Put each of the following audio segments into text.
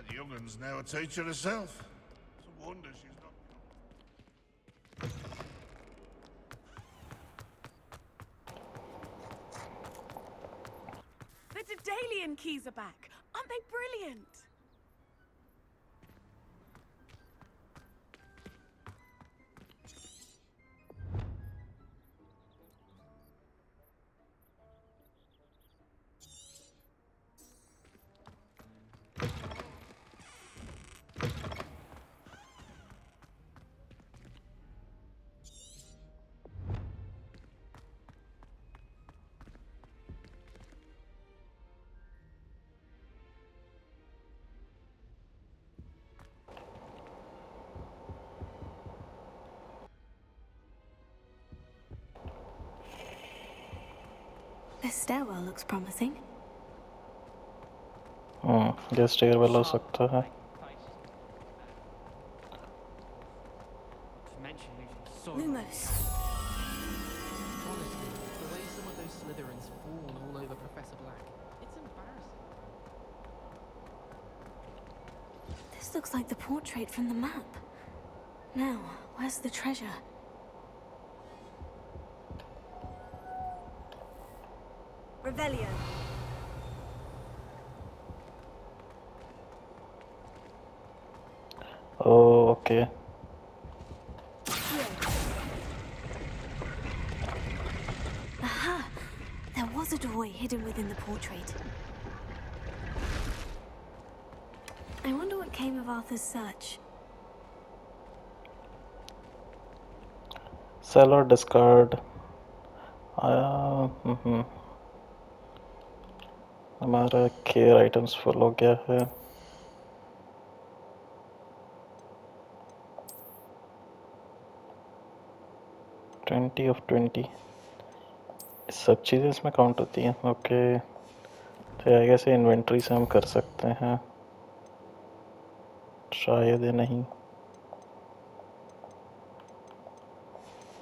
That youngun's now a teacher herself. It's a wonder she's not... The Daedalian keys are back. Aren't they brilliant? This stairwell looks promising. ये stairwell हो सकता है. Lumos. Honestly, the way some of those Slytherins fawn all over Professor Black, it's embarrassing. This looks like the portrait from the map. Now, where's the treasure? Revelio. Oh, okay. Aha! There was a doorway hidden within the portrait. I wonder what came of Arthur's search. Sell or discard. हमारा care items full हो गया है. Twenty of 20 सब चीज़ें इसमें count होती हैं. Okay, तो आई गेस इन्वेंट्री से हम कर सकते हैं. शायद नहीं.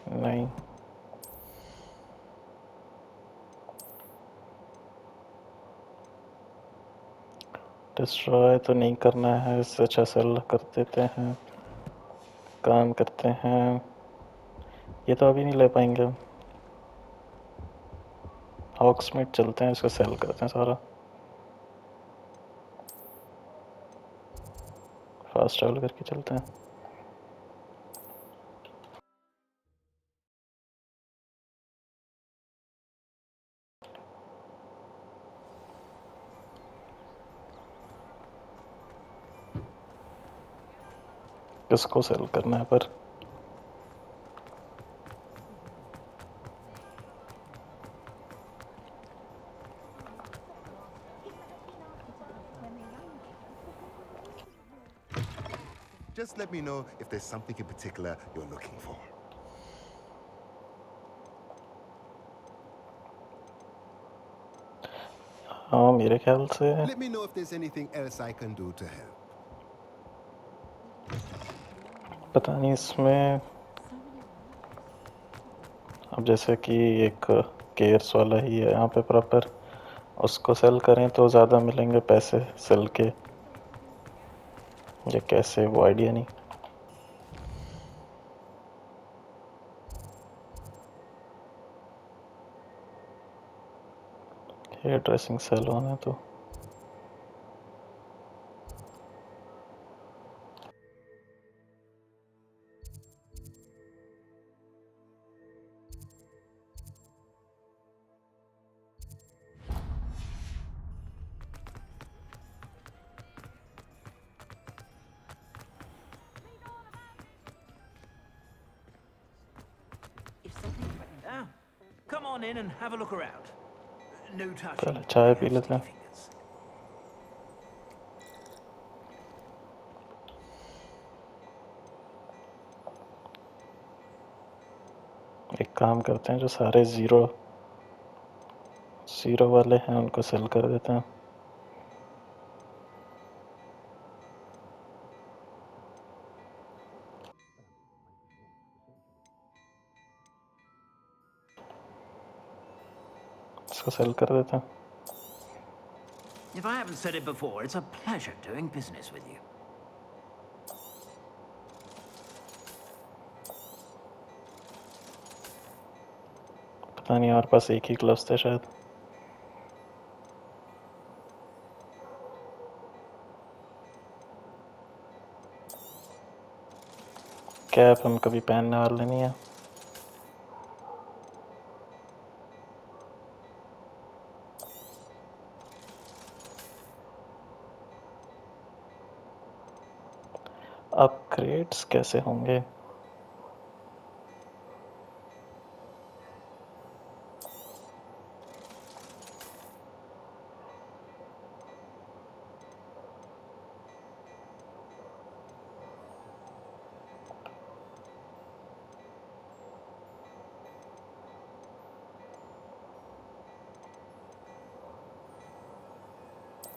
नहीं. डिस्ट्रॉय तो नहीं करना है, इससे अच्छा सेल कर देते हैं. काम करते हैं. ये तो अभी नहीं ले पाएंगे. हॉक्समिट चलते हैं, इसको सेल करते हैं सारा. फास्ट ट्रैवल करके चलते हैं. किसको सेल करना है पर? Just let me know if there's something in particular you're looking for. हाँ, मेरे ख्याल से Let me know if there's anything else I can do to help. पता नहीं इसमें. अब जैसे कि एक केयर्स वाला ही है यहाँ पे प्रॉपर, उसको सेल करें तो ज़्यादा मिलेंगे पैसे सेल के, या कैसे वो आइडिया नहीं. हेयर ड्रेसिंग सैलून है तो Now, come on in and have a look around. No touching. पहले चाय पी लेते हैं. एक काम करते हैं, जो सारे ज़ीरो वाले हैं उनको सेल कर देते हैं. इसको सेल कर देते हैं. If I haven't said it before, it's a pleasure doing business with you. पता नहीं हमारे पास एक ही ग्लव्स थे शायद. कैप हम कभी पहनने वाले नहीं है. अपग्रेड्स कैसे होंगे?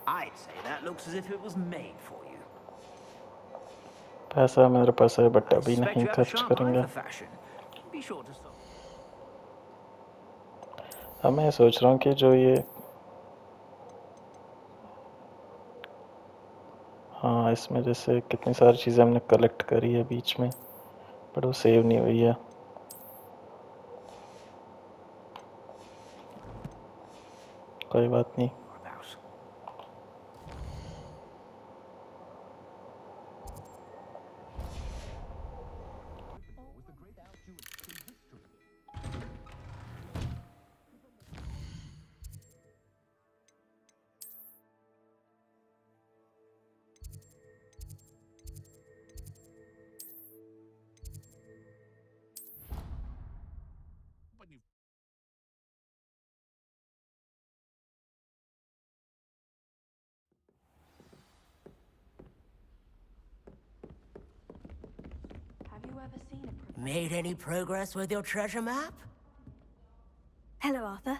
I'd say that looks as if it was made for you. पैसा मेरे पास है बट I अभी suspect नहीं you have a खर्च sharp eye करेंगे. for fashion. Be sure to stop. अब मैं सोच रहा हूँ कि जो ये हाँ इसमें जैसे कितनी सारी चीज़ें हमने कलेक्ट करी है बीच में बट वो सेव नहीं हुई है. कोई बात नहीं. About. When you Have you ever seen a Made any progress with your treasure map? Hello, Arthur.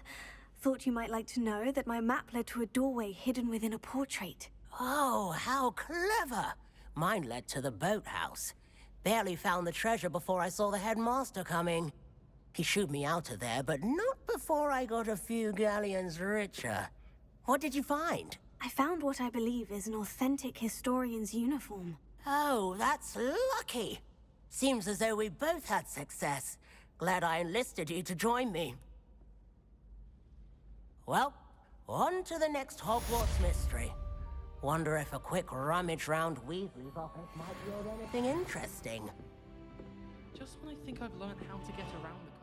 Thought you might like to know that my map led to a doorway hidden within a portrait. Oh, how clever! Mine led to the boathouse. Barely found the treasure before I saw the headmaster coming. He shooed me out of there, but not before I got a few galleons richer. What did you find? I found what I believe is an authentic historian's uniform. Oh, that's lucky. Seems as though we both had success. Glad I enlisted you to join me. Well, on to the next Hogwarts mystery. Wonder if a quick rummage round Weasley's office might yield anything interesting. Just when I think I've learned how to get around the castle.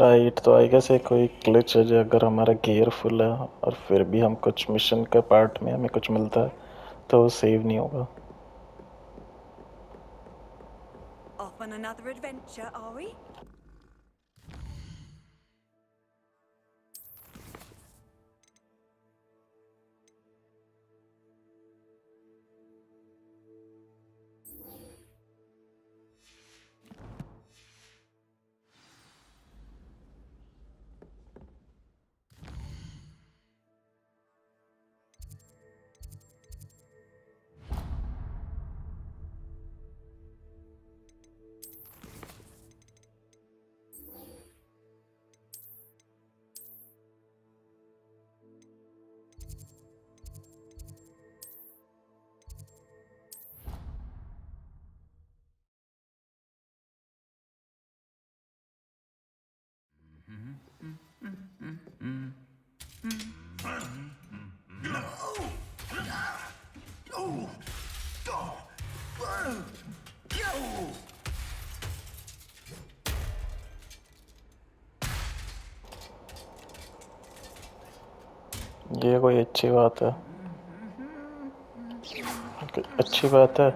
Right तो I guess कोई glitch है जो अगर हमारा gear full है और फिर भी हम कुछ मिशन के पार्ट में हमें कुछ मिलता है तो वो सेव नहीं होगा. Off on another adventure, are we? ये कोई अच्छी बात है. अच्छी बात है.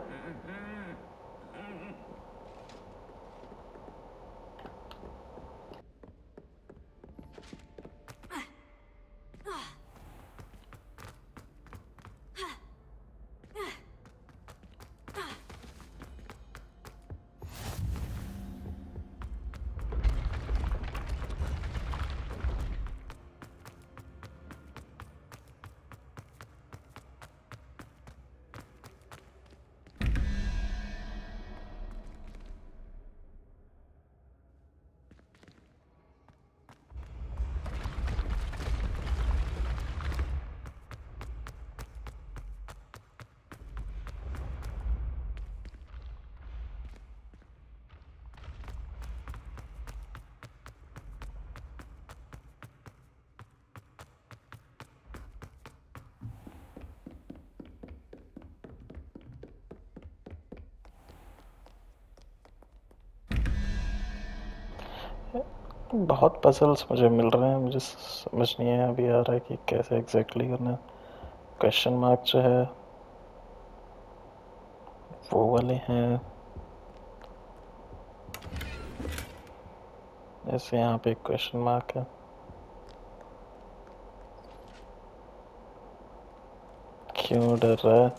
बहुत पजल्स मुझे मिल रहे हैं, मुझे समझ नहीं है अभी आ रहा है कि कैसे एग्जैक्टली करना है। क्वेश्चन मार्क जो है वो वाले हैं, जैसे यहाँ पे एक क्वेश्चन मार्क है। क्यों डर रहा है?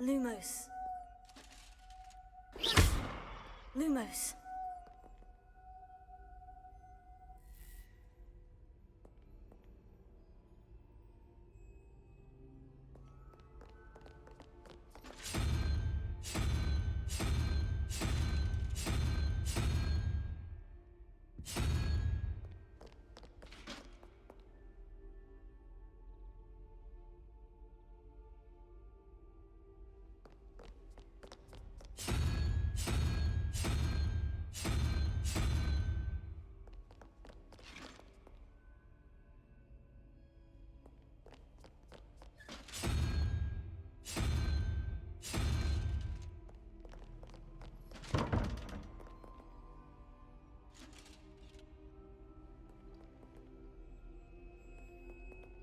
Lumos. Lumos.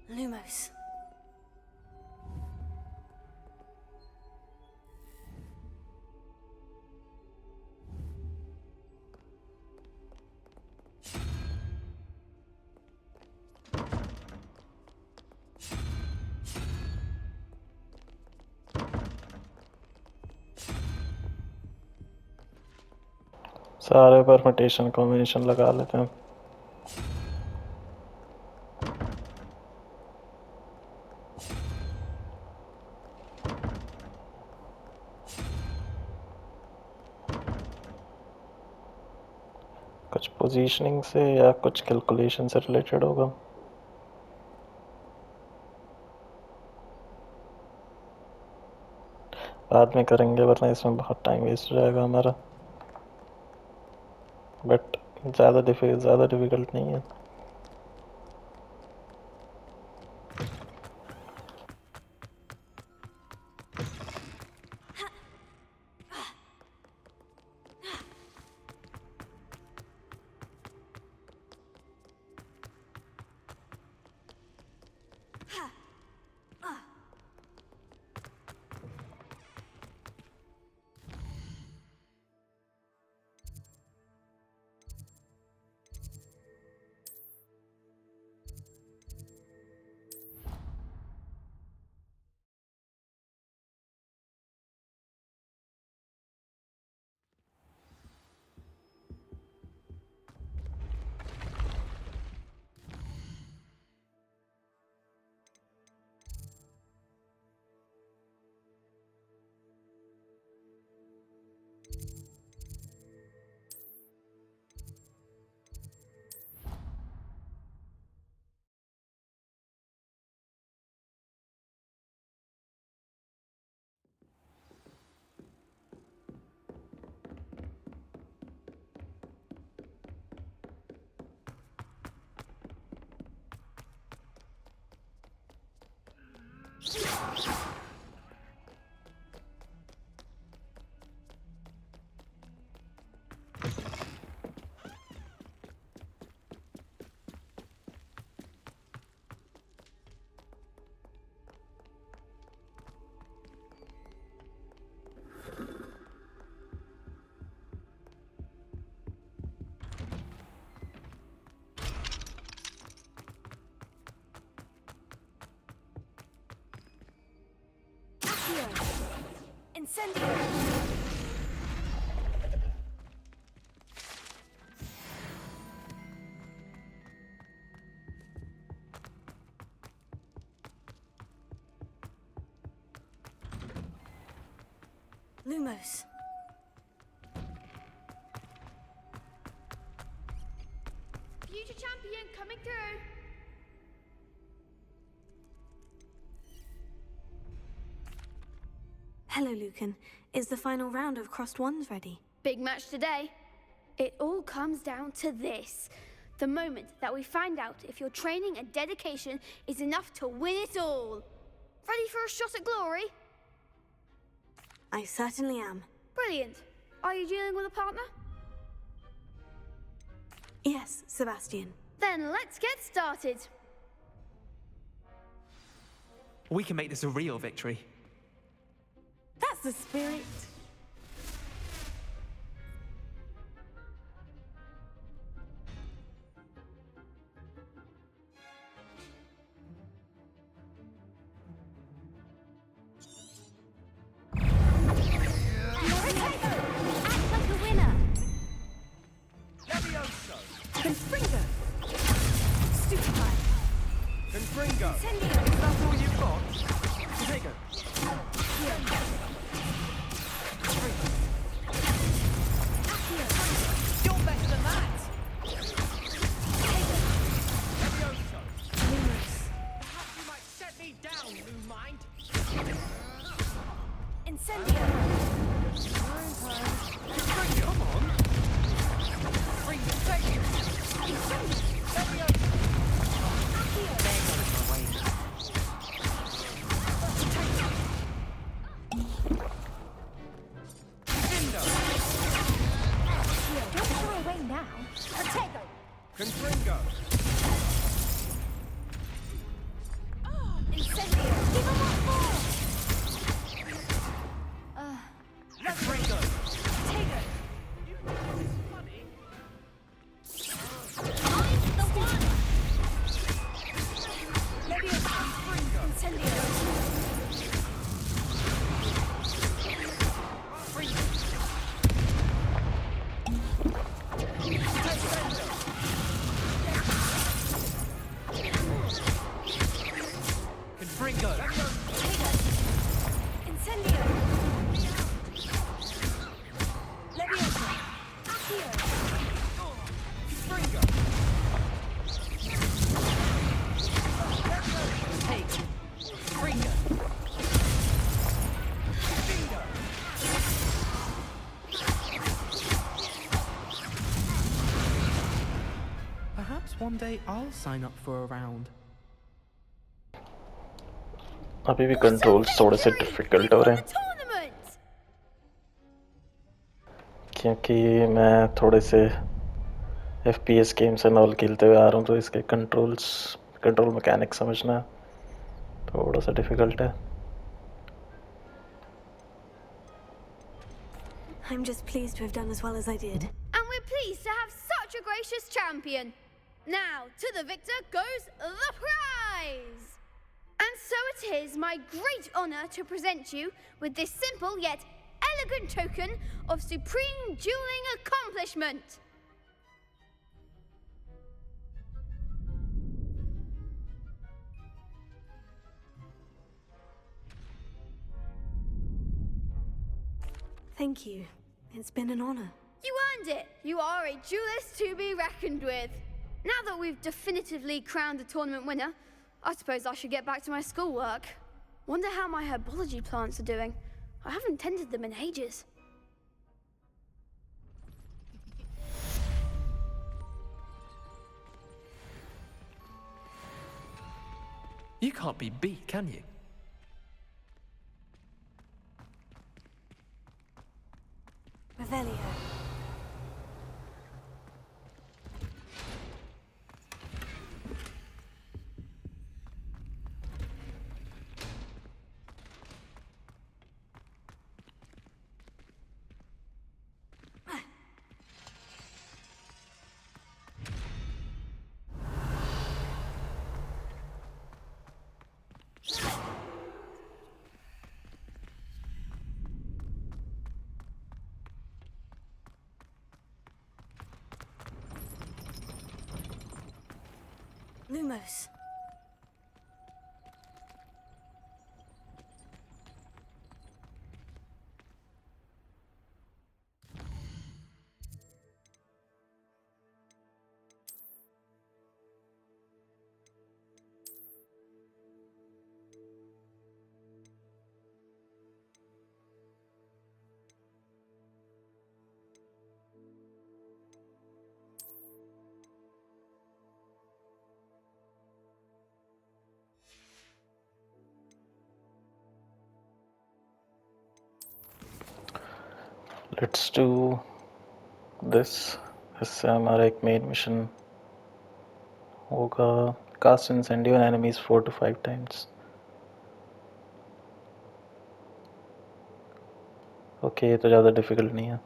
Lumos. सारे परमुटेशन कॉम्बिनेशन लगा लेते हैं। कुछ पोजीशनिंग से या कुछ कैलकुलेशन से रिलेटेड होगा। बाद में करेंगे वरना इसमें बहुत टाइम वेस्ट हो जाएगा हमारा। बट ज़्यादा डिफिकल्ट नहीं है। Incendio! Lumos. Future champion coming through. Hello, Lucan. Is the final round of Crossed Wands ready? Big match today. It all comes down to this. The moment that we find out if your training and dedication is enough to win it all. Ready for a shot at glory? I certainly am. Brilliant. Are you dealing with a partner? Yes, Sebastian. Then let's get started. We can make this a real victory. That's the spirit. Act like a winner. Levioso! Confringo. Stupefy. Confringo! Incendio. Is that all you've got? Potato. You're better than that. Levioso! Lumos. Perhaps you might set me down, new mind. Incendio. Come on. Bring the take! Levioso! Vindo! Don't throw away now. Potato. Confringo! Incendio. Give him what for. Confringo! Potato. You think this is funny? I'm the one. Confringo! Incendio. Confringo! Incendio. Leviosa. Accio. Confringo! Take. Confringo! Vindo! Perhaps one day I'll sign up for a round. अभी भी controls थोड़े से difficult हो रहे हैं Tournament. क्योंकि मैं थोड़े से FPS गेम्स एंड ऑल खेलते हुए आ रहा हूँ तो इसके कंट्रोल मैकेनिक्स समझना थोड़ा सा डिफिकल्ट है I'm just pleased to have done as well as I did. And we're pleased to have such a gracious champion. Now, to the victor goes the prize. And so it is my great honor to present you with this simple yet elegant token of supreme dueling accomplishment. Thank you. It's been an honor. You earned it. You are a duelist to be reckoned with. Now that we've definitively crowned the tournament winner, I suppose I should get back to my schoolwork. Wonder how my herbology plants are doing. I haven't tended them in ages. You can't be beat, can you? Revelio. Lumos. Let's do this. इससे हमारा एक main mission होगा, cast incendio on enemies 4 to 5 times। Okay, ये तो ज़्यादा difficult नहीं है।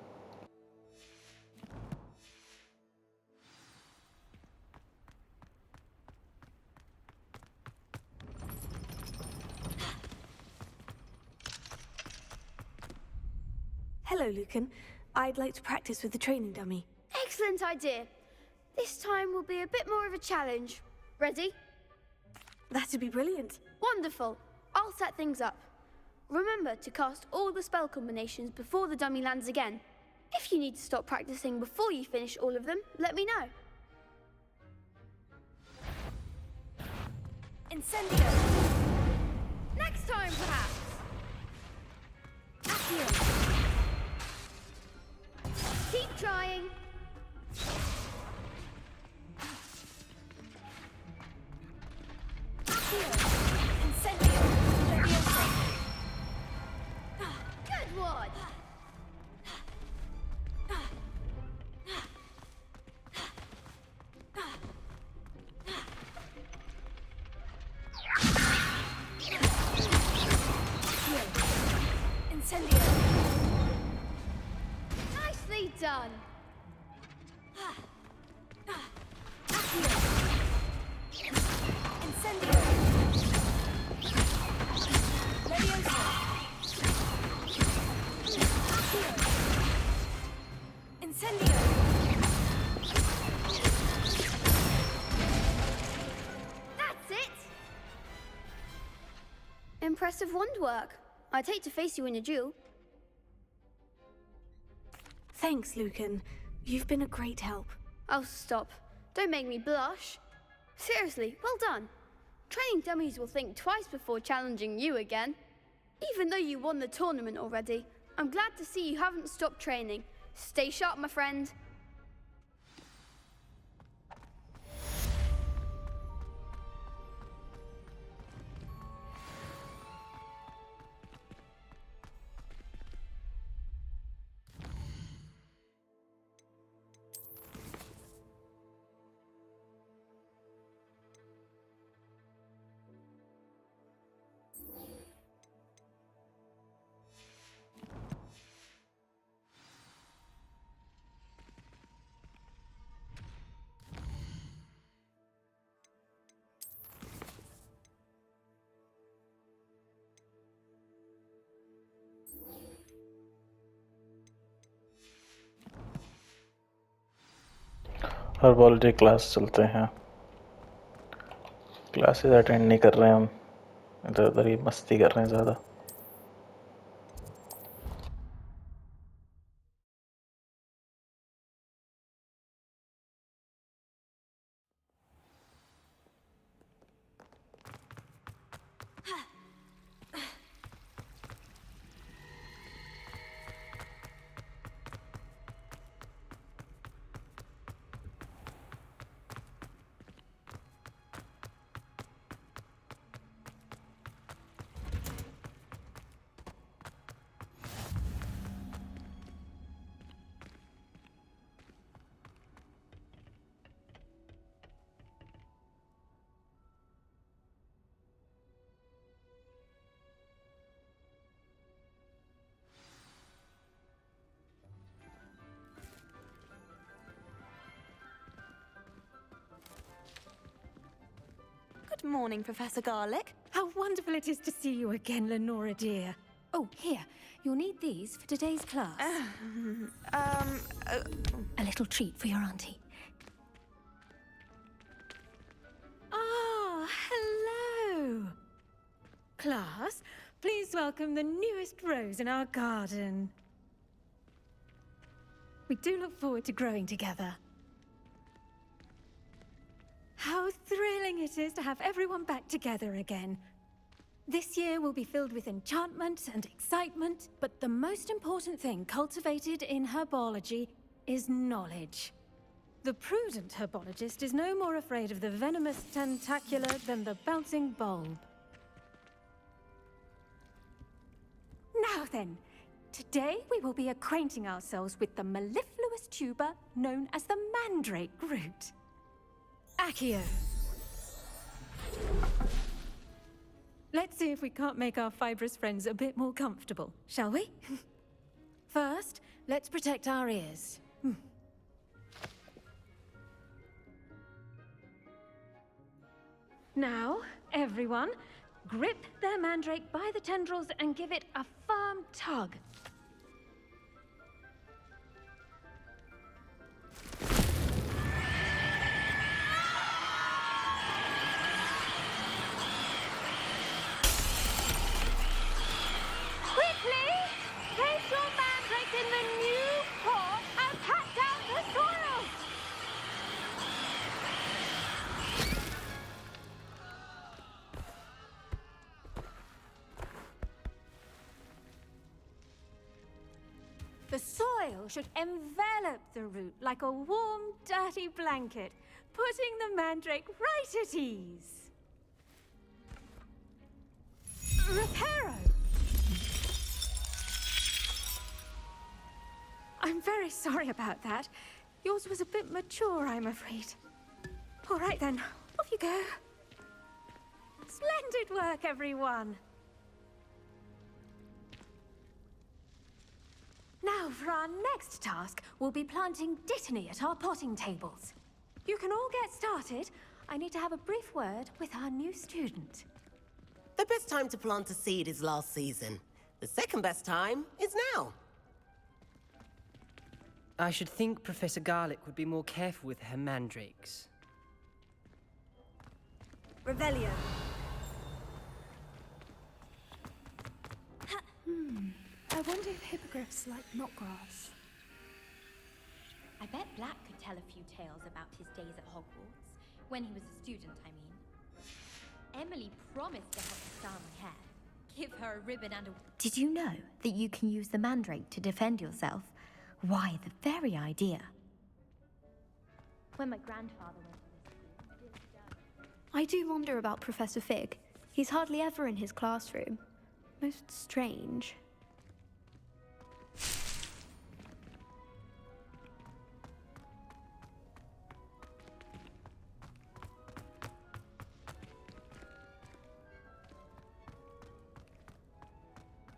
Hello, Lucan. I'd like to practice with the training dummy. Excellent idea. This time will be a bit more of a challenge. Ready? That'd be brilliant. Wonderful. I'll set things up. Remember to cast all the spell combinations before the dummy lands again. If you need to stop practicing before you finish all of them, let me know. Incendio. Next time, perhaps. Accio. Keep trying. Accio. Incendio. Leviosa. Good one. Incendio. Nicely done. Accio. Incendio. Leviosa. Accio. Incendio. That's it. Impressive wand work. I'd hate to face you in a duel. Thanks, Lucan. You've been a great help. Oh, stop. Don't make me blush. Seriously, well done. Training dummies will think twice before challenging you again. Even though you won the tournament already, I'm glad to see you haven't stopped training. Stay sharp, my friend. Herbology class चलते हैं। Classes attend नहीं कर रहे हैं हम, इधर उधर ही मस्ती कर रहे हैं ज़्यादा। Good morning, Professor Garlick. How wonderful it is to see you again, Lenora dear. Oh, here. You'll need these for today's class. A little treat for your auntie. class, please welcome the newest rose in our garden. We do look forward to growing together. How thrilling it is to have everyone back together again. This year will be filled with enchantment and excitement, but the most important thing cultivated in herbology is knowledge. The prudent herbologist is no more afraid of the venomous tentacular than the bouncing bulb. Now then, today we will be acquainting ourselves with the mellifluous tuber known as the mandrake root. Accio. Let's see if we can't make our fibrous friends a bit more comfortable, shall we? First, let's protect our ears. Now, everyone, grip their mandrake by the tendrils and give it a firm tug. Quickly! Place your mandrake in the new pot and pat down the soil! The soil should envelop the root like a warm, dirty blanket, putting the mandrake right at ease. Reparo! I'm very sorry about that. Yours was a bit mature, I'm afraid. All right then, off you go. Splendid work, everyone. Now, for our next task, we'll be planting dittany at our potting tables. You can all get started. I need to have a brief word with our new student. The best time to plant a seed is last season. The second best time is now. I should think Professor Garlick would be more careful with her mandrakes. Revelio. I wonder if hippogriffs like knotgrass. I bet Black could tell a few tales about his days at Hogwarts. When he was a student, I mean. Emily promised to help me style my hair. Give her a ribbon and a... Did you know that you can use the mandrake to defend yourself? Why, the very idea. When my grandfather went to this school, I do wonder about Professor Fig. He's hardly ever in his classroom. Most strange.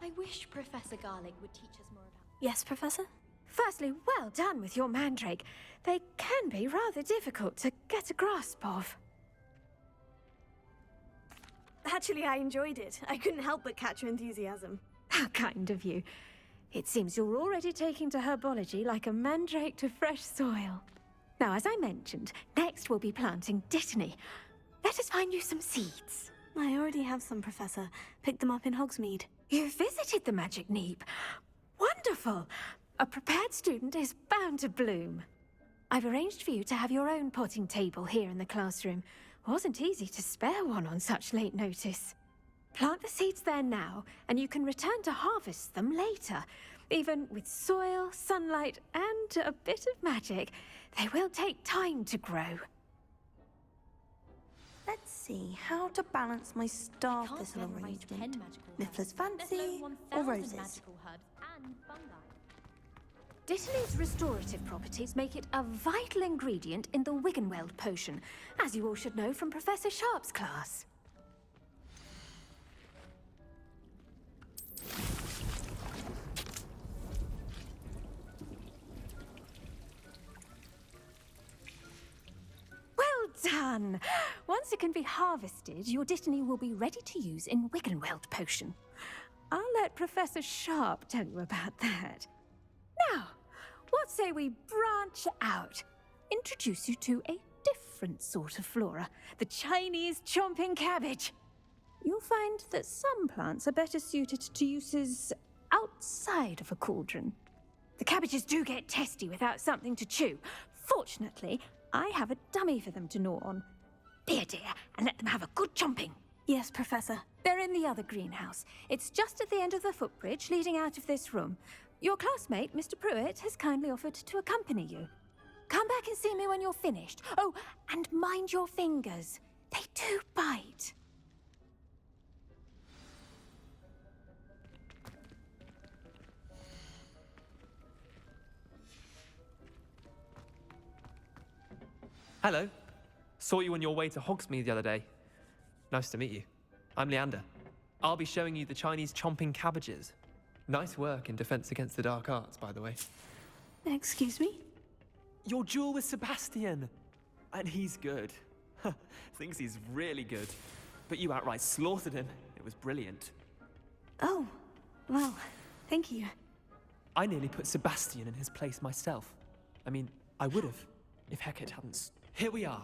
I wish Professor Garlick would teach us more about... Yes, Professor? Firstly, well done with your mandrake. They can be rather difficult to get a grasp of. Actually, I enjoyed it. I couldn't help but catch your enthusiasm. How kind of you. It seems you're already taking to herbology like a mandrake to fresh soil. Now, as I mentioned, next we'll be planting dittany. Let us find you some seeds. I already have some, Professor. Picked them up in Hogsmeade. You visited the Magic Neep. Wonderful! A prepared student is bound to bloom. I've arranged for you to have your own potting table here in the classroom. Wasn't easy to spare one on such late notice. Plant the seeds there now, and you can return to harvest them later. Even with soil, sunlight, and a bit of magic, they will take time to grow. Let's see, how to balance my star thistle arrangement. Niffler's fancy or roses? Dittany's restorative properties make it a vital ingredient in the Wiggenweld potion, as you all should know from Professor Sharp's class. Well done! Once it can be harvested, your dittany will be ready to use in Wiggenweld potion. I'll let Professor Sharp tell you about that. Now, what say we branch out? Introduce you to a different sort of flora, the Chinese chomping cabbage. you'll find that some plants are better suited to uses outside of a cauldron. The cabbages do get testy without something to chew. Fortunately, I have a dummy for them to gnaw on. Be a dear and let them have a good chomping. Yes, Professor. They're in the other greenhouse. It's just at the end of the footbridge leading out of this room. Your classmate, Mr. Pruitt, has kindly offered to accompany you. Come back and see me when you're finished. Oh, and mind your fingers. They do bite. Hello. Saw you on your way to Hogsmeade the other day. Nice to meet you. I'm Leander. I'll be showing you the Chinese chomping cabbages. Nice work in Defense Against the Dark Arts, by the way. Excuse me? Your duel with Sebastian! And he's good. Thinks he's really good. But you outright slaughtered him. It was brilliant. Oh, well, thank you. I nearly put Sebastian in his place myself. I mean, I would have, if Hecate hadn't... Here we are.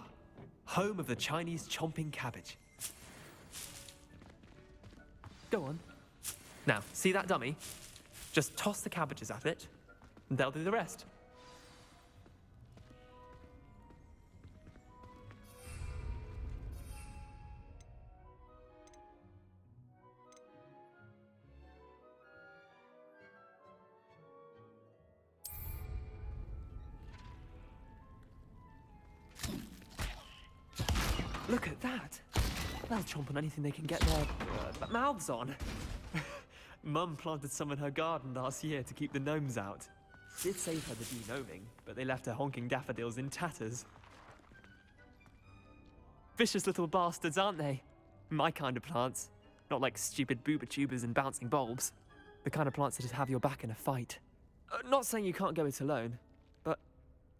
Home of the Chinese chomping cabbage. Go on. Now, see that dummy? Just toss the cabbages at it, and they'll do the rest. Look at that! They'll chomp on anything they can get their mouths on. Mum planted some in her garden last year to keep the gnomes out. Did save her the de-gnoming, but they left her honking daffodils in tatters. Vicious little bastards, aren't they? My kind of plants. Not like stupid booba tubers and bouncing bulbs. The kind of plants that'd have your back in a fight. Not saying you can't go it alone, but...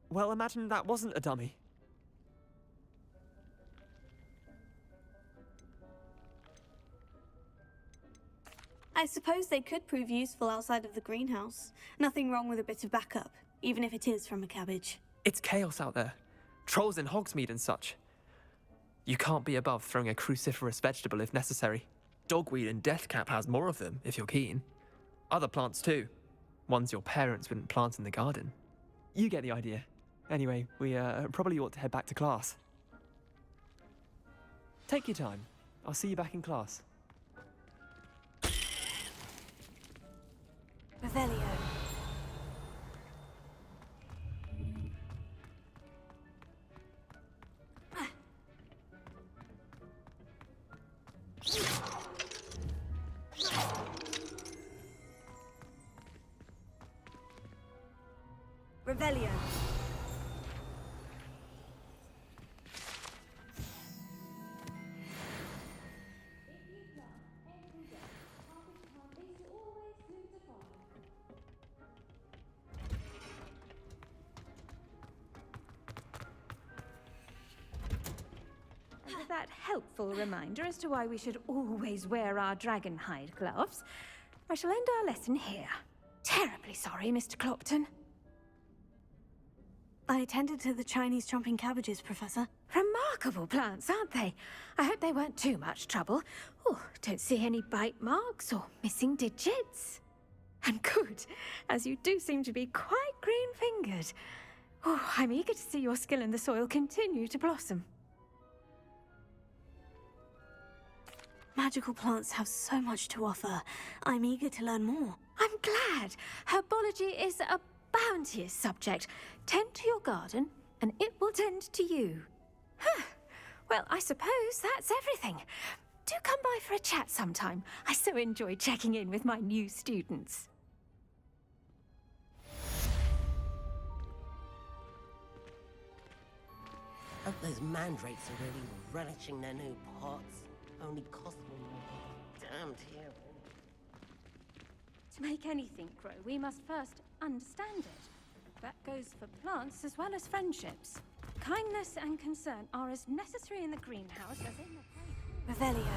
well, imagine that wasn't a dummy. I suppose they could prove useful outside of the greenhouse. Nothing wrong with a bit of backup, even if it is from a cabbage. It's chaos out there. Trolls in Hogsmeade and such. You can't be above throwing a cruciferous vegetable if necessary. Dogweed and deathcap has more of them, if you're keen. Other plants too. Ones your parents wouldn't plant in the garden. You get the idea. Anyway, we probably ought to head back to class. Take your time. I'll see you back in class. Revelio. Revelio. And with that helpful reminder as to why we should always wear our dragon hide gloves, I shall end our lesson here. Terribly sorry, Mr. Clopton. I attended to the Chinese chomping cabbages, Professor. Remarkable plants, aren't they? I hope they weren't too much trouble. Oh, don't see any bite marks or missing digits. And good, as you do seem to be quite green-fingered. Oh, I'm eager to see your skill in the soil continue to blossom. Magical plants have so much to offer. I'm eager to learn more. I'm glad. Herbology is a bounteous subject. Tend to your garden, and it will tend to you. Huh. Well, I suppose that's everything. Do come by for a chat sometime. I so enjoy checking in with my new students. Hope those mandrakes are really relishing their new pots. Only cost me damned here. To make anything grow, we must first understand it. That goes for plants as well as friendships. Kindness and concern are as necessary in the greenhouse as in the playground. Revelio.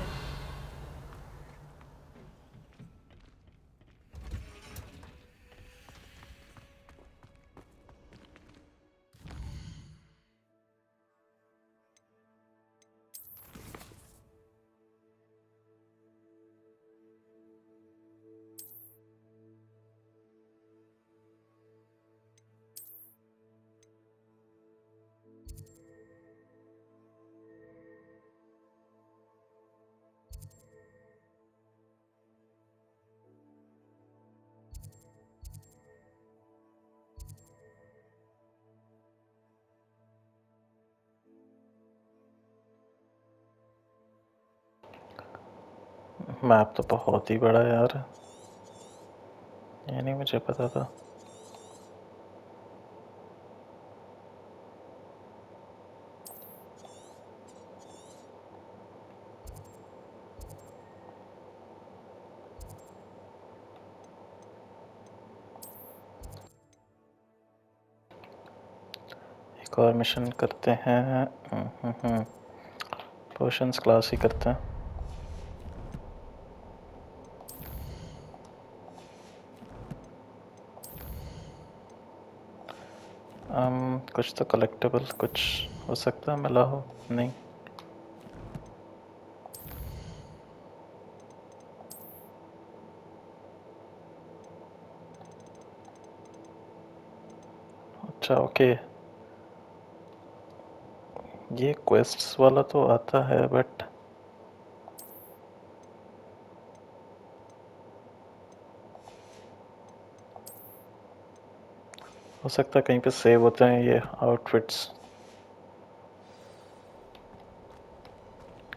Map तो बहुत ही बड़ा है यार, ये नहीं मुझे पता था। एक और मिशन करते हैं। पोशंस क्लास ही करते हैं। कुछ तो कलेक्टेबल कुछ हो सकता है मिला हो, नहीं। अच्छा ओके, ये क्वेस्ट्स वाला तो आता है बट हो सकता है कहीं पे सेव होते हैं ये आउटफिट्स।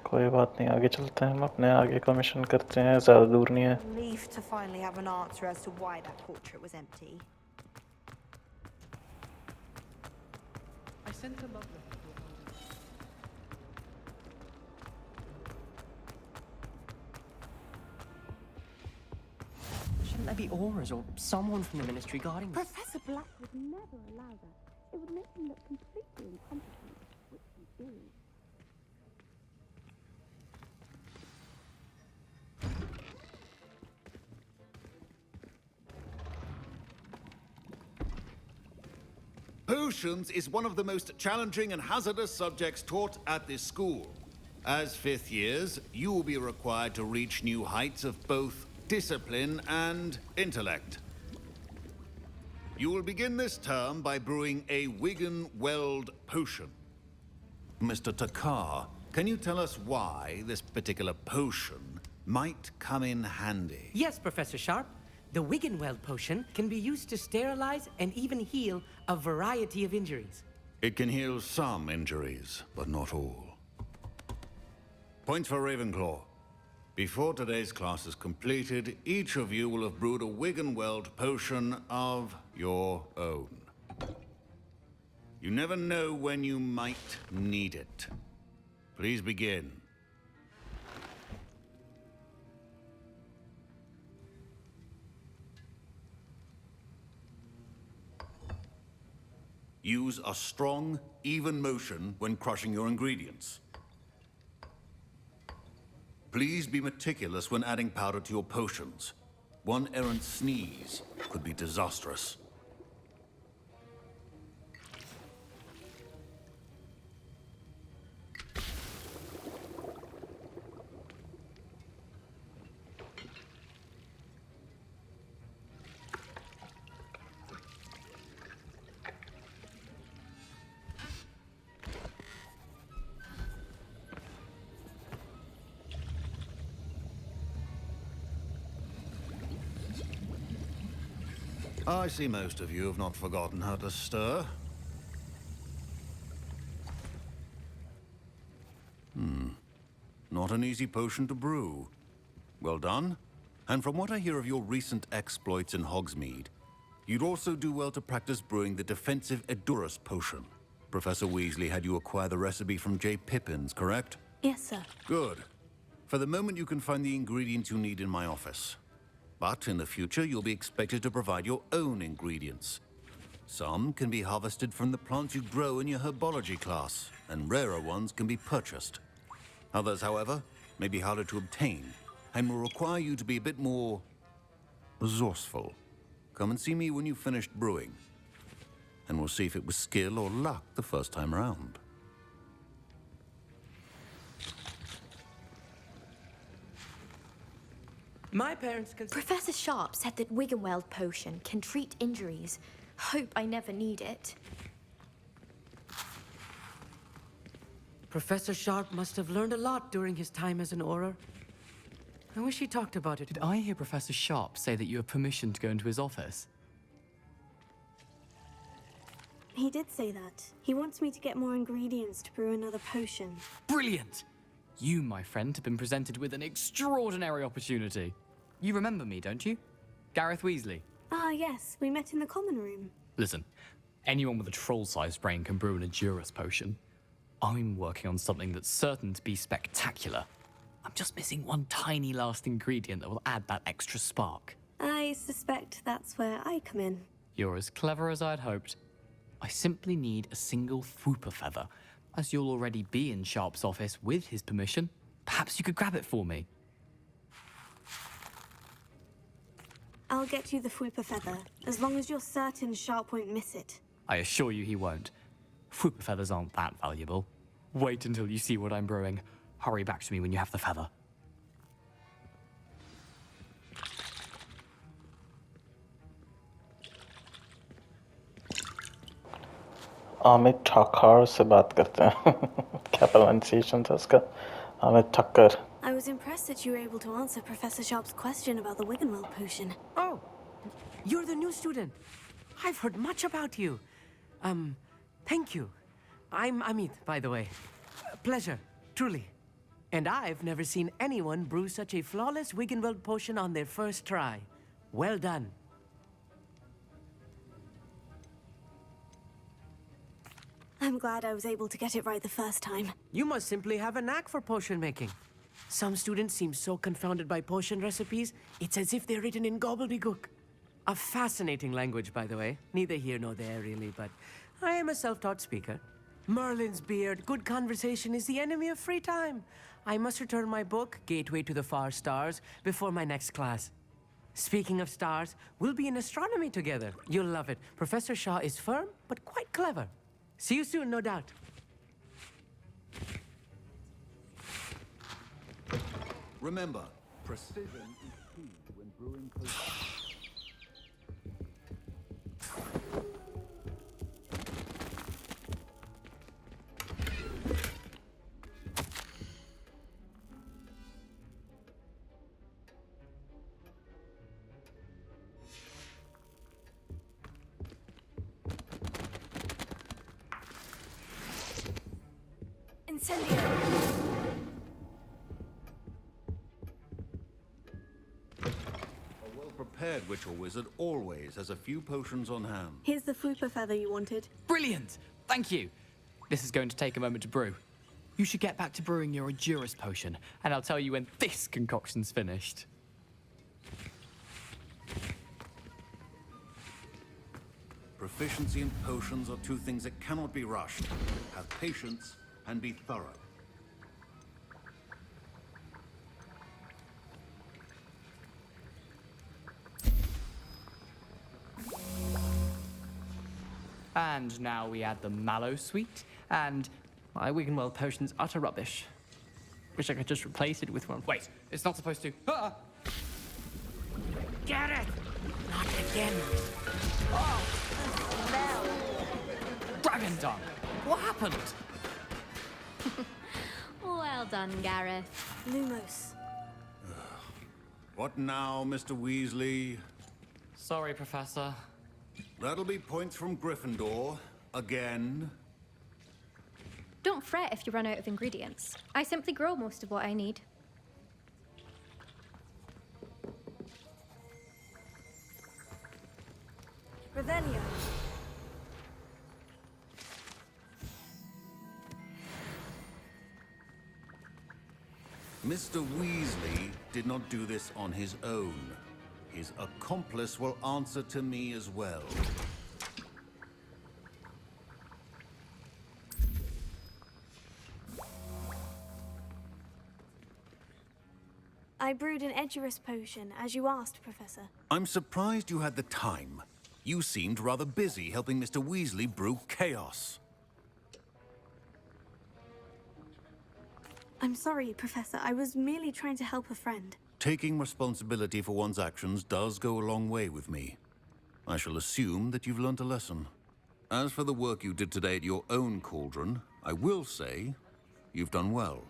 कोई बात नहीं, आगे चलते हैं, हम अपने आगे का मिशन करते हैं, ज़्यादा दूर नहीं है। Relieved to finally have an answer as to why that portrait was empty. I sent a love letter to her. Shouldn't there be auras or someone from the ministry guarding this? Professor Black would never allow that. It would make him look completely incompetent, which he is. Potions is one of the most challenging and hazardous subjects taught at this school. As fifth years, you will be required to reach new heights of both discipline and intellect. You will begin this term by brewing a Wigan-Weld potion. Mr. Takar, can you tell us why this particular potion might come in handy? Yes, Professor Sharp. The Wiggenweld potion can be used to sterilize and even heal a variety of injuries. It can heal some injuries, but not all. Points for Ravenclaw. Before today's class is completed, each of you will have brewed a Wiggenweld potion of your own. You never know when you might need it. Please begin. Use a strong, even motion when crushing your ingredients. Please be meticulous when adding powder to your potions. One errant sneeze could be disastrous. I see most of you have not forgotten how to stir. Not an easy potion to brew. Well done. And from what I hear of your recent exploits in Hogsmeade, you'd also do well to practice brewing the defensive Edurus potion. Professor Weasley had you acquire the recipe from J. Pippins, correct? Yes, sir. Good. For the moment, you can find the ingredients you need in my office. But in the future, you'll be expected to provide your own ingredients. Some can be harvested from the plants you grow in your herbology class, and rarer ones can be purchased. Others, however, may be harder to obtain, and will require you to be a bit more resourceful. Come and see me when you've finished brewing, and we'll see if it was skill or luck the first time around. My parents can... Professor Sharp said that Wiggenweld potion can treat injuries. Hope I never need it. Professor Sharp must have learned a lot during his time as an Auror. I wish he talked about it. Did I hear Professor Sharp say that you have permission to go into his office? He did say that. He wants me to get more ingredients to brew another potion. Brilliant! You, my friend, have been presented with an extraordinary opportunity. You remember me, don't you? Gareth Weasley. Ah, yes, we met in the common room. Listen, anyone with a troll-sized brain can brew an Endurus potion. I'm working on something that's certain to be spectacular. I'm just missing one tiny last ingredient that will add that extra spark. I suspect that's where I come in. You're as clever as I'd hoped. I simply need a single Fwooper feather. As you'll already be in Sharp's office with his permission, perhaps you could grab it for me. I'll get you the Fwooper feather, as long as you're certain Sharp won't miss it. I assure you he won't. Fwooper feathers aren't that valuable. Wait until you see what I'm brewing. Hurry back to me when you have the feather. Amit Thakur से बात करते हैं क्या pronunciation था उसका Amit Thakkar I was impressed that you were able to answer Professor Sharp's question about the Wiggenweld potion. Oh, you're the new student. I've heard much about you. Thank you. I'm Amit, by the way. Pleasure, truly. And I've never seen anyone brew such a flawless Wiggenweld potion on their first try. Well done. I'm glad I was able to get it right the first time. You must simply have a knack for potion making. Some students seem so confounded by potion recipes, it's as if they're written in gobbledygook. A fascinating language, by the way. Neither here nor there, really, but I am a self-taught speaker. Merlin's beard, good conversation is the enemy of free time. I must return my book, Gateway to the Far Stars, before my next class. Speaking of stars, we'll be in astronomy together. You'll love it. Professor Shaw is firm, but quite clever. See you soon, no doubt. Remember, precision is key when brewing potions. Incendio! A well-prepared witch or wizard always has a few potions on hand. Here's the Fwooper feather you wanted. Brilliant! Thank you! This is going to take a moment to brew. You should get back to brewing your Endurus potion, and I'll tell you when this concoction's finished. Proficiency in potions are two things that cannot be rushed. Have patience and be thorough. And now we add the mallow sweet, and My Wiggenweld potion's utter rubbish. Wish I could just replace it with one. wait, it's not supposed to. Ah! Get it! Not again. Dragon dung! What happened? Well done, Gareth. Lumos. What now, Mr. Weasley? Sorry, Professor. That'll be points from Gryffindor. Again. Don't fret if you run out of ingredients. I simply grow most of what I need. Revelio. Mr. Weasley did not do this on his own. His accomplice will answer to me as well. I brewed an Edurus potion, as you asked, Professor. I'm surprised you had the time. You seemed rather busy helping Mr. Weasley brew chaos. I'm sorry, Professor. I was merely trying to help a friend. Taking responsibility for one's actions does go a long way with me. I shall assume that you've learnt a lesson. As for the work you did today at your own cauldron, I will say you've done well.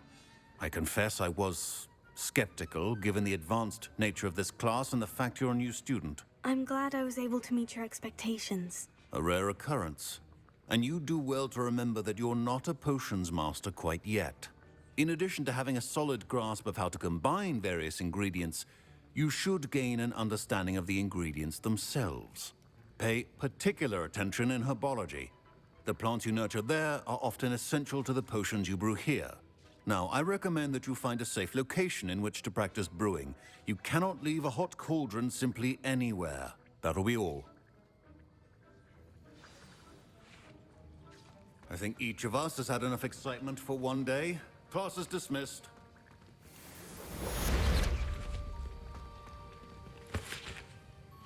I confess I was skeptical, given the advanced nature of this class and the fact you're a new student. I'm glad I was able to meet your expectations. A rare occurrence. And you do well to remember that you're not a potions master quite yet. In addition to having a solid grasp of how to combine various ingredients, you should gain an understanding of the ingredients themselves. Pay particular attention in herbology. The plants you nurture there are often essential to the potions you brew here. Now, I recommend that you find a safe location in which to practice brewing. You cannot leave a hot cauldron simply anywhere. That'll be all. I think each of us has had enough excitement for one day. Class is dismissed.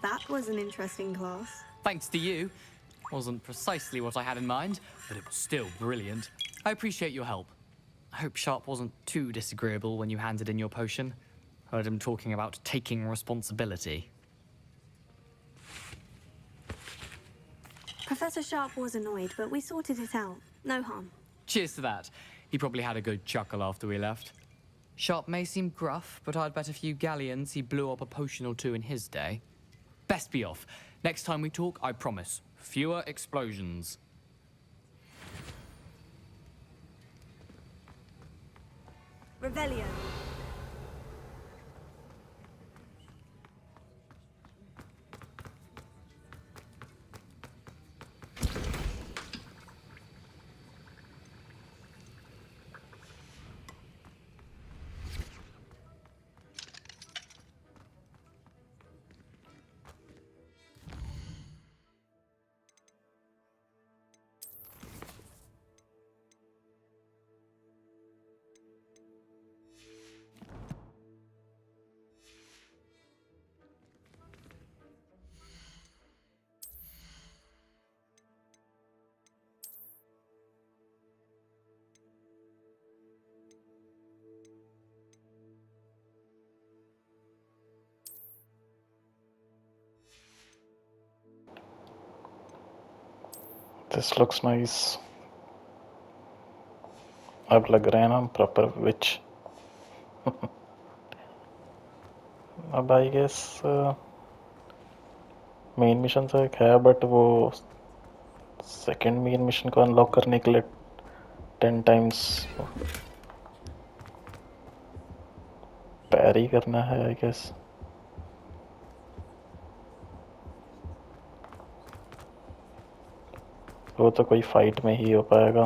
That was an interesting class. Thanks to you. Wasn't precisely what I had in mind, but it was still brilliant. I appreciate your help. I hope Sharp wasn't too disagreeable when you handed in your potion. Heard him talking about taking responsibility. Professor Sharp was annoyed, but we sorted it out. No harm. Cheers to that. He probably had a good chuckle after we left. Sharp may seem gruff, but I'd bet a few galleons he blew up a potion or two in his day. Best be off. Next time we talk, I promise. Fewer explosions. Revelio. This looks nice. अब लग रहे हैं ना हम proper विच. अब I guess main mission तो एक है, बट वो सेकंड मेन मिशन को अनलॉक करने के लिए 10 टाइम्स पैरी करना है आई गेस. वो तो कोई फाइट में ही हो पाएगा.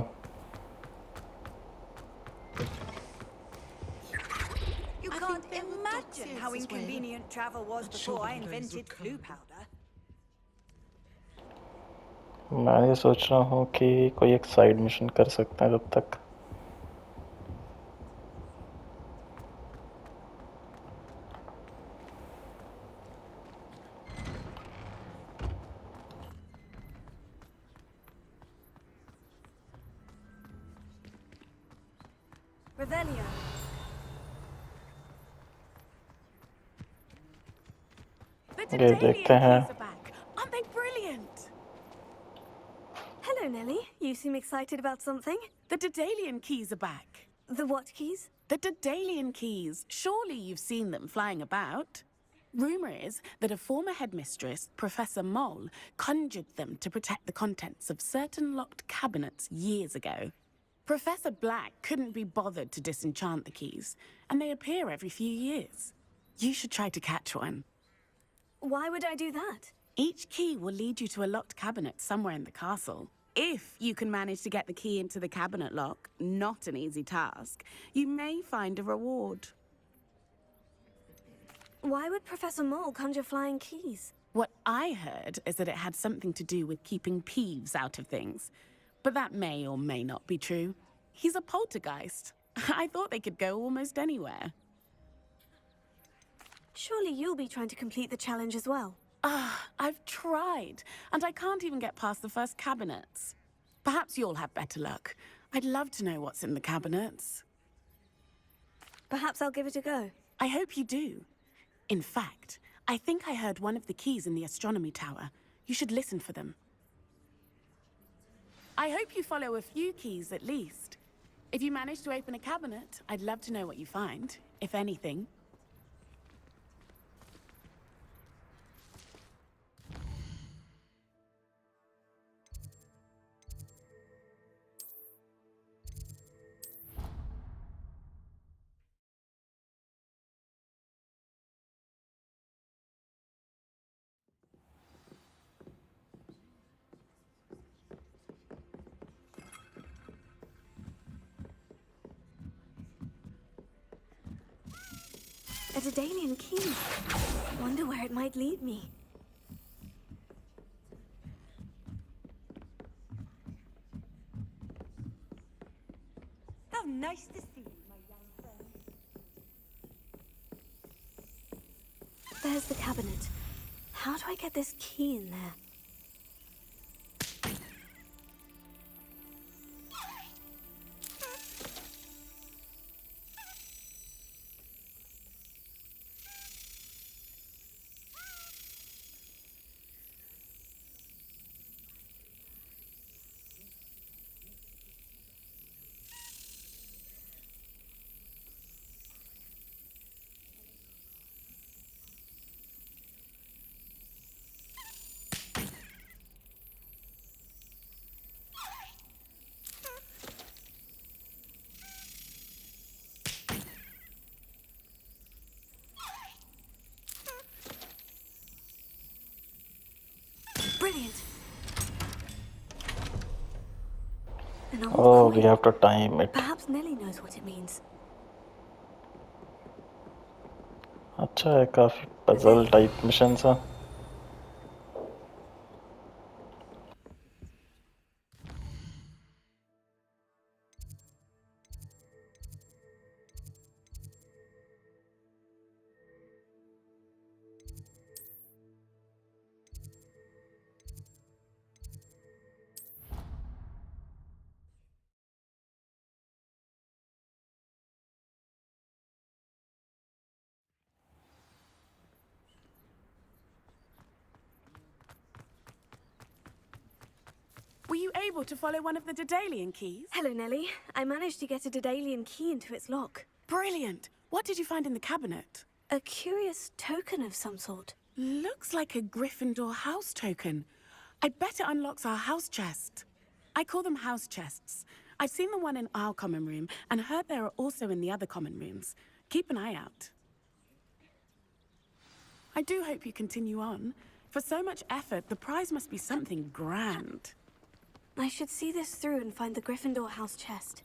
You can't imagine how inconvenient travel was before I invented clue powder. मैं ये सोच रहा हूँ कि कोई एक साइड मिशन कर सकते हैं जब तक. Revelio. ये देखते हैं. Aren't they brilliant? Hello, Nellie. You seem excited about something. The Daedalian keys are back. The what keys? The Daedalian keys. Surely you've seen them flying about. Rumor is that a former headmistress, Professor Mole, conjured them to protect the contents of certain locked cabinets years ago. Professor Black couldn't be bothered to disenchant the keys, and they appear every few years. You should try to catch one. Why would I do that? Each key will lead you to a locked cabinet somewhere in the castle. If you can manage to get the key into the cabinet lock, not an easy task, you may find a reward. Why would Professor Mole conjure flying keys? What I heard is that it had something to do with keeping Peeves out of things. But that may or may not be true. He's a poltergeist. I thought they could go almost anywhere. Surely you'll be trying to complete the challenge as well. I've tried, and I can't even get past the first cabinets. Perhaps you'll have better luck. I'd love to know what's in the cabinets. Perhaps I'll give it a go. I hope you do. In fact, I think I heard one of the keys in the astronomy tower. You should listen for them. I hope you follow a few keys at least. If you manage to open a cabinet, I'd love to know what you find, if anything. Daedalian key. Wonder where it might lead me. How nice to see you, my young friend. There's the cabinet. How do I get this key in there? Brilliant. An old Oh, we coin. have to time it. Perhaps Nellie knows what it means. अच्छा है, काफी puzzle type mission सा. Were you able to follow one of the Daedalian keys? Hello, Nellie. I managed to get a Daedalian key into its lock. Brilliant. What did you find in the cabinet? A curious token of some sort. Looks like a Gryffindor house token. I bet it unlocks our house chest. I call them house chests. I've seen the one in our common room and heard there are also in the other common rooms. Keep an eye out. I do hope you continue on. For so much effort, the prize must be something grand. I should see this through and find the Gryffindor house chest.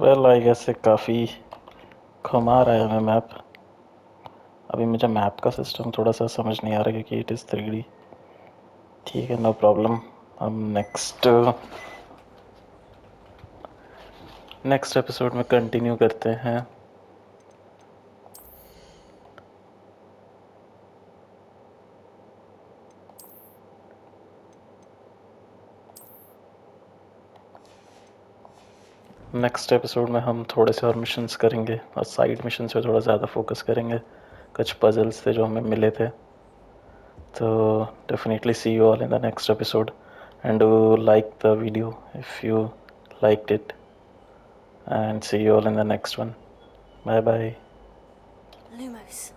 Well I guess से काफ़ी घुमा रहा है हमें map. अभी मुझे map का system थोड़ा सा समझ नहीं आ रहा क्योंकि इट इज़ 3D. ठीक है, नो प्रॉब्लम. हम नेक्स्ट एपिसोड में कंटिन्यू करते हैं. नेक्स्ट एपिसोड में हम थोड़े से और मिशंस करेंगे और साइड मिशंस पे थोड़ा ज़्यादा फोकस करेंगे. कुछ पजल्स थे जो हमें मिले थे. So definitely see you all in the next episode, and do like the video if you liked it, and see you all in the next one. Bye bye. Lumos.